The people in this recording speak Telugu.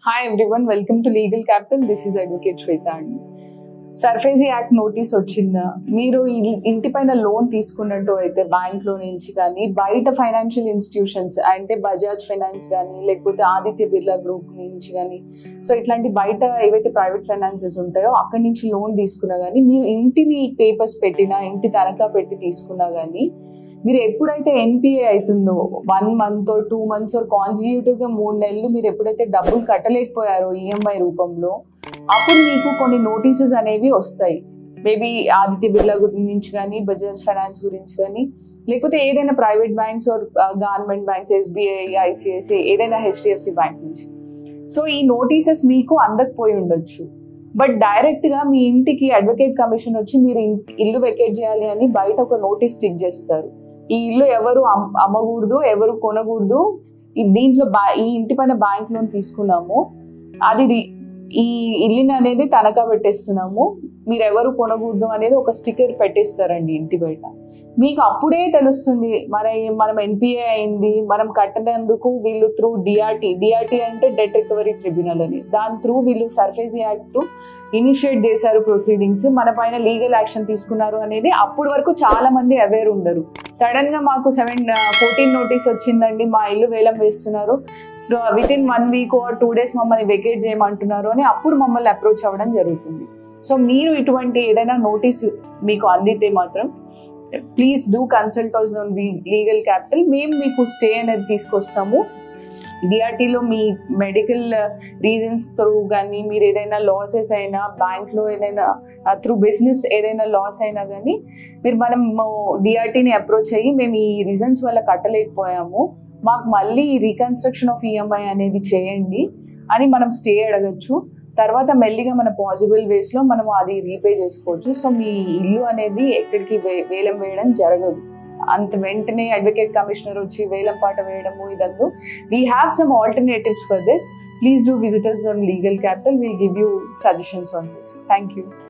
Hi everyone, welcome to Legal Capital. This is Advocate Shweta. SARFAESI act notice వచ్చిందా? మీరు ఇంటి పైన లోన్ తీసుకున్నట్టు అయితే బ్యాంక్ లో నుంచి కానీ బయట ఫైనాన్షియల్ ఇన్స్టిట్యూషన్స్ అంటే బజాజ్ ఫైనాన్స్ కానీ లేకపోతే ఆదిత్య బిర్లా గ్రూప్ నుంచి కానీ సో ఇట్లాంటి బయట ఏవైతే ప్రైవేట్ ఫైనాన్సెస్ ఉంటాయో అక్కడి నుంచి లోన్ తీసుకున్నా కానీ మీరు ఇంటిని పేపర్స్ పెట్టినా ఇంటి తనఖా పెట్టి తీసుకున్నా కానీ మీరు ఎప్పుడైతే ఎన్పిఏ అవుతుందో 1 month or 2 months or కాన్సిక్యూటివ్గా 3 నెలలు మీరు ఎప్పుడైతే డబ్బులు కట్టలేకపోయారో ఈఎంఐ రూపంలో అప్పుడు మీకు కొన్ని నోటీసెస్ అనేవి వస్తాయి. మేబీ ఆదిత్య బిర్లా గురించి కానీ బజాజ్ ఫైనాన్స్ గురించి కానీ లేకపోతే ఏదైనా private banks or government banks SBI ICICI ఏదైనా హెచ్డిఎఫ్సి బ్యాంక్ నుంచి. సో ఈ నోటీసెస్ మీకు అందకపోయి ఉండొచ్చు. బట్ డైరెక్ట్గా మీ ఇంటికి అడ్వకేట్ కమిషన్ వచ్చి మీరు ఇల్లు వెకేట్ చేయాలి అని బయట ఒక నోటీస్ స్టిక్ చేస్తారు. ఈ ఇల్లు ఎవరు అమ్మకూడదు, ఎవరు కొనకూడదు, దీంట్లో ఈ ఇంటి పైన బ్యాంక్ లోన్ తీసుకున్నాము, అది ఈ ఇల్లుని అనేది తనఖా పెట్టేస్తున్నాము, మీరు ఎవరు కొనకూడదు అనేది ఒక స్టిక్కర్ పెట్టేస్తారండి ఇంటి బయట. మీకు అప్పుడే తెలుస్తుంది మనం ఎన్పిఏ అయింది, మనం కట్టినందుకు వీళ్ళు త్రూ డిఆర్టీ అంటే డెట్ రికవరీ ట్రిబ్యునల్ అని, దాని త్రూ వీళ్ళు సర్ఫేసీ యాక్ట్ త్రూ ఇనిషియేట్ చేశారు ప్రొసీడింగ్స్, మన పైన లీగల్ యాక్షన్ తీసుకున్నారు అనేది అప్పటి వరకు చాలా మంది అవేర్ ఉండరు. సడన్ గా మాకు 14 నోటీస్ వచ్చిందండి, మా ఇల్లు వేలం వేస్తున్నారు, వితిన్ 1 week or 2 days మమ్మల్ని వెకేట్ చేయమంటున్నారు అని అప్పుడు మమ్మల్ని అప్రోచ్ అవ్వడం జరుగుతుంది. సో మీరు ఇటువంటి ఏదైనా నోటీస్ మీకు అందితే మాత్రం please do consult us on legal capital. మేము మీకు స్టే అనేది తీసుకొస్తాము. డిఆర్టీలో మీ మెడికల్ రీజన్స్ త్రూ కానీ మీరు ఏదైనా లాసెస్ అయినా బ్యాంక్లో ఏదైనా త్రూ బిజినెస్ ఏదైనా లాస్ అయినా కానీ మనం డిఆర్టీని అప్రోచ్ అయ్యి మేము ఈ రీజన్స్ వల్ల కట్టలేకపోయాము, మాకు మళ్ళీ రీకన్స్ట్రక్షన్ ఆఫ్ ఈఎంఐ అనేది చేయండి అని మనం స్టే అడగచ్చు. తర్వాత మెల్లిగా మన పాసిబుల్ వేస్లో మనం అది రీపే చేసుకోవచ్చు. సో మీ ఇల్లు అనేది ఎక్కడికి వేలం వేయడం జరగదు. అంత వెంటనే అడ్వకేట్ కమిషనర్ వచ్చి వేలం పాట వేయడము ఇదంతా. We have some alternatives for this. Please do visit us on Legal Capital. We'll give you suggestions on this. Thank you.